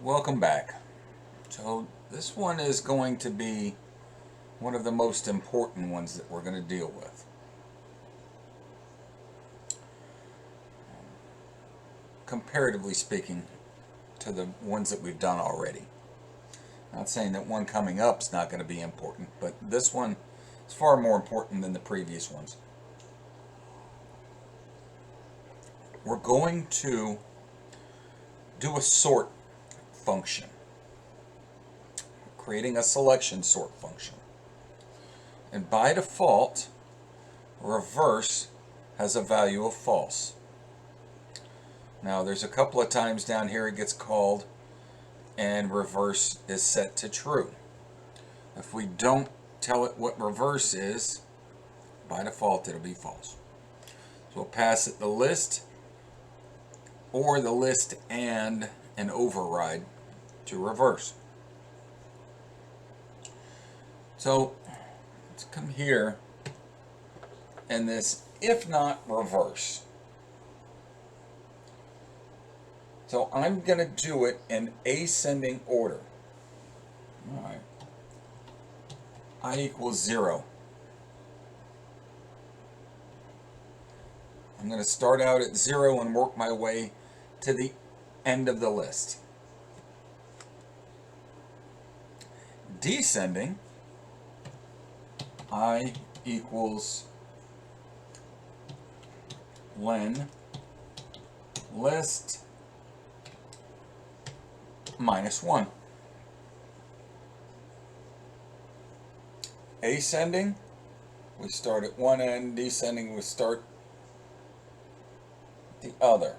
Welcome back. So this one is going to be one of the most important ones that we're going to deal with. Comparatively speaking to the ones that we've done already. Not saying that one coming up is not going to be important, but this one is far more important than the previous ones. We're going to do a sort function, creating a selection sort function. And by default, reverse has a value of false. Now there's a couple of times down here it gets called and reverse is set to true. If we don't tell it what reverse is, by default it'll be false. So we'll pass it the list or the list and an override to reverse. So let's come here and this if not reverse. So I'm going to do it in ascending order. All right. I equals 0. I'm going to start out at 0 and work my way to the end of the list. Descending, I equals len list minus 1. Ascending, we start at one end. Descending, we start at the other.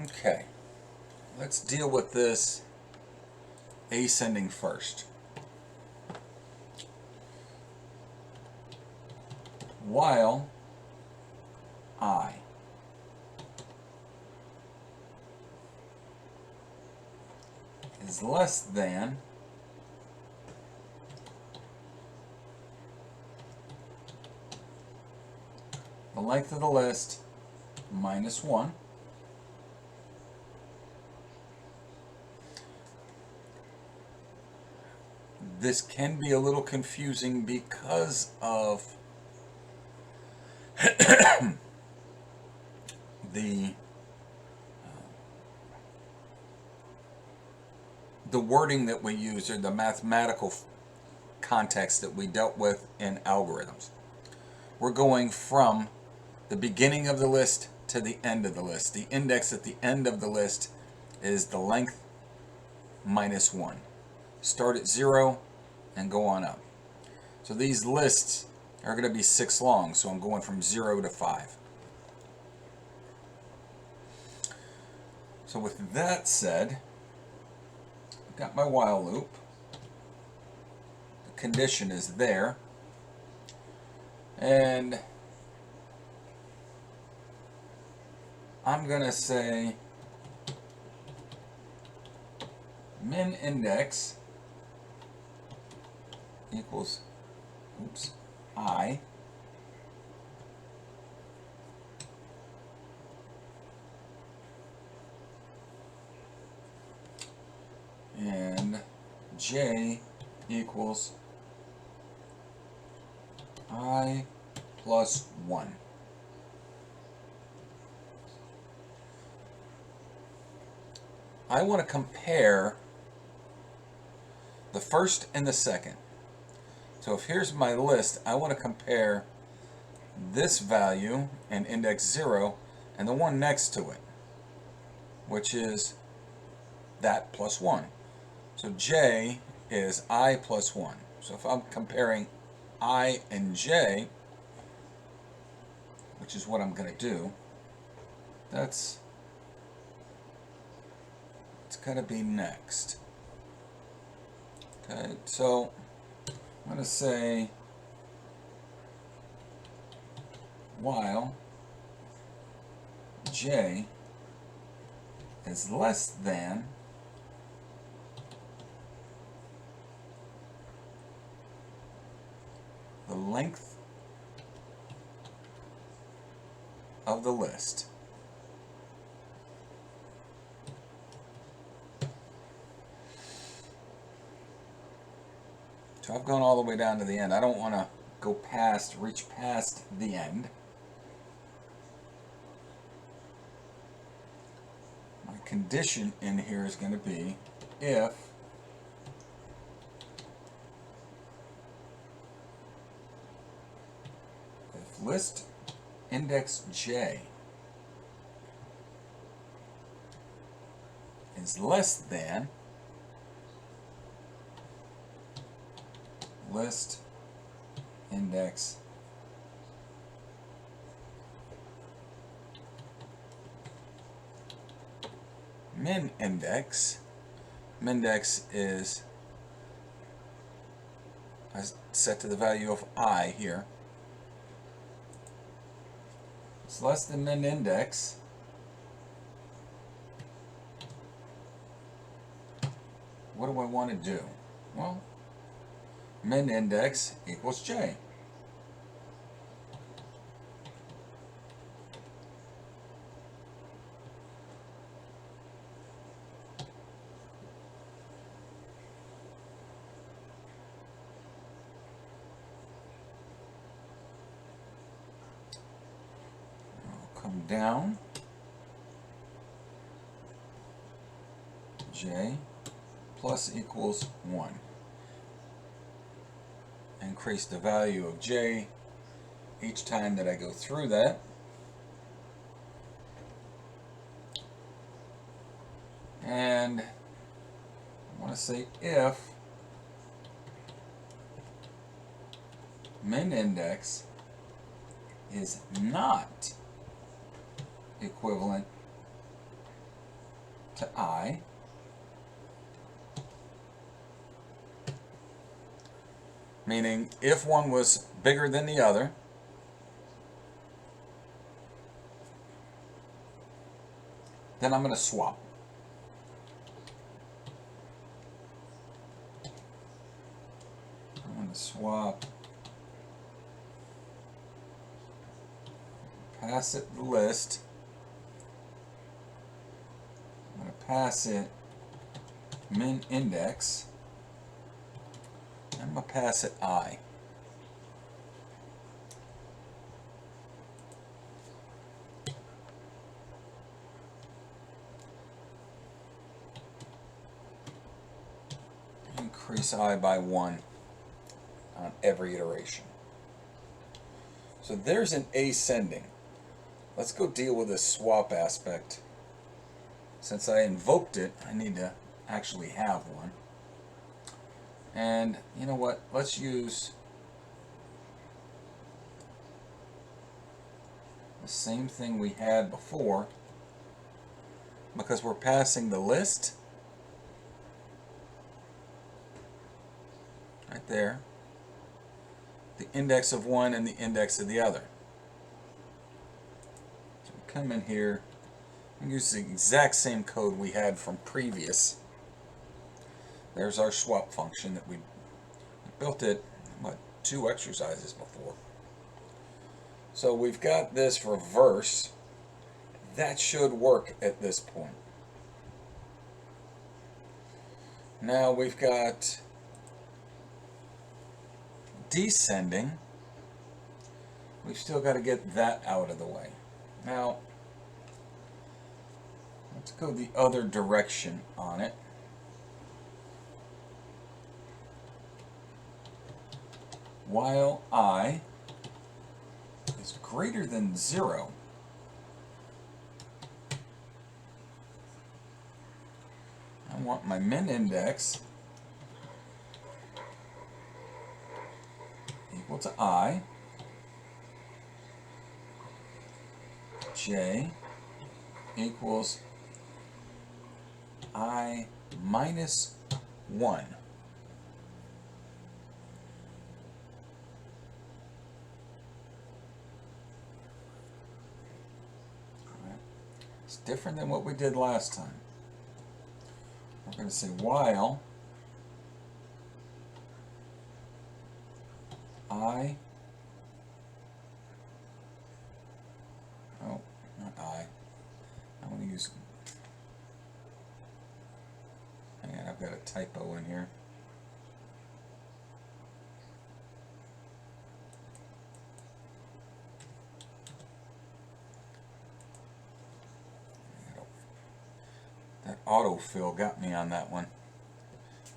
Okay, let's deal with this ascending first. While I is less than the length of the list minus 1. This can be a little confusing because of the wording that we use, or the mathematical context that we dealt with in algorithms. We're going from the beginning of the list to the end of the list. The index at the end of the list is the length minus 1. Start at 0 and go on up. So these lists are going to be 6 long, so I'm going from 0 to 5. So with that said, I've got my while loop. The condition is there. And I'm going to say min index equals I and j equals I plus 1. I want to compare the first and the second. So if here's my list, I want to compare this value and index 0 and the one next to it, which is that plus 1. So j is I plus 1. So if I'm comparing I and j, which is what I'm going to do, it's going to be next. Okay, so I'm going to say while j is less than the length of the list. So I've gone all the way down to the end. I don't want to reach past the end. My condition in here is going to be if list index j is less than list index min index. Mindex is set to the value of I here. It's less than min index. What do I want to do? Well, min index equals j. I'll come down. J plus equals 1. Increase the value of j each time that I go through that. And I want to say if min index is not equivalent to I, meaning if one was bigger than the other, then I'm going to swap. I'm going to swap, pass it the list. I'm going to pass it min index. I'm going to pass it I. Increase I by 1 on every iteration. So there's an ascending. Let's go deal with this swap aspect. Since I invoked it, I need to actually have one. And you know what? Let's use the same thing we had before, because we're passing the list right there, the index of one and the index of the other. So we come in here and use the exact same code we had from previous. There's our swap function that we built it, what, 2 exercises before. So we've got this reverse. That should work at this point. Now we've got descending. We've still got to get that out of the way. Now, let's go the other direction on it. While I is greater than 0, I want my min index equal to I, j equals I minus 1. It's different than what we did last time. We're going to say while I, oh, I've got a typo in here. That autofill got me on that one.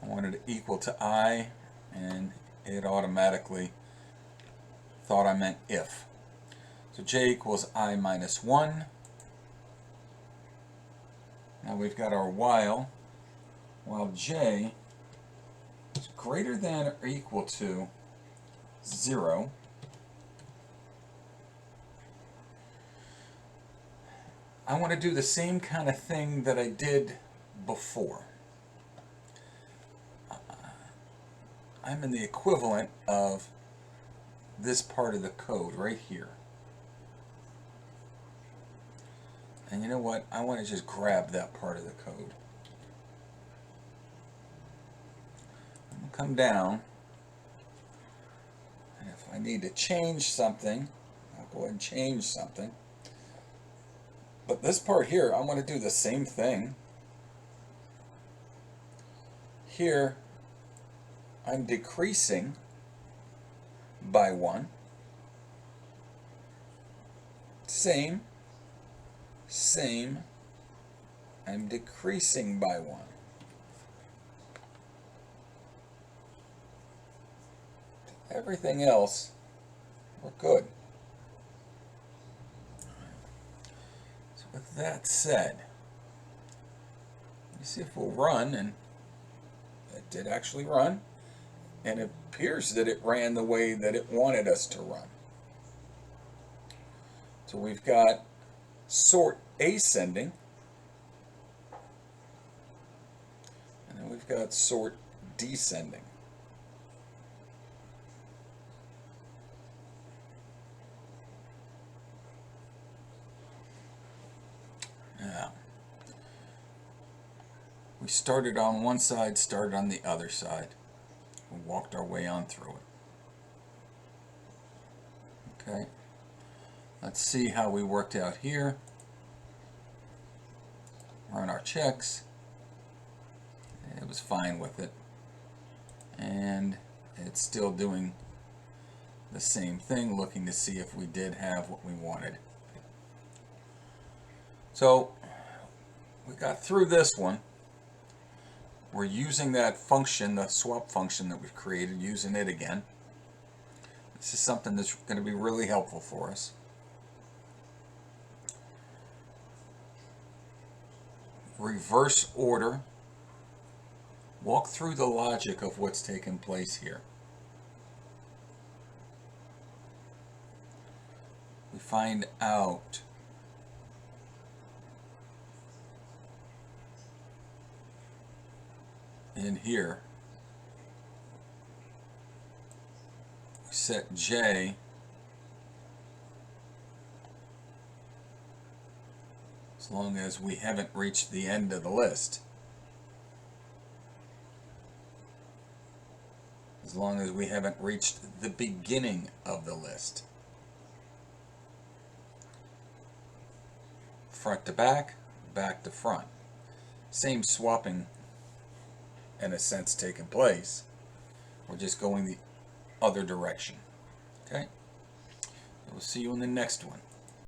I wanted it equal to I, and it automatically thought I meant if. So j equals I minus 1. Now we've got our while j is greater than or equal to 0. I want to do the same kind of thing that I did before. I'm in the equivalent of this part of the code right here. And you know what? I want to just grab that part of the code. I'm going to come down, and if I need to change something, I'll go ahead and change something. But this part here, I want to do the same thing. Here, I'm decreasing by 1. Same. I'm decreasing by 1. Everything else, we're good. So with that said, let me see if we'll run, and it did actually run, and it appears that it ran the way that it wanted us to run. So we've got sort ascending, and then we've got sort descending. Now, we started on one side, started on the other side. We walked our way on through it. Okay. Let's see how we worked out here. Run our checks. It was fine with it. And it's still doing the same thing, looking to see if we did have what we wanted. So we got through this one. We're using that function, the swap function that we've created, using it again. This is something that's going to be really helpful for us. Reverse order. Walk through the logic of what's taken place here. We find out in here, we set j as long as we haven't reached the end of the list. As long as we haven't reached the beginning of the list. Front to back, back to front. Same swapping in a sense taking place. We're just going the other direction. Okay? We'll see you in the next one.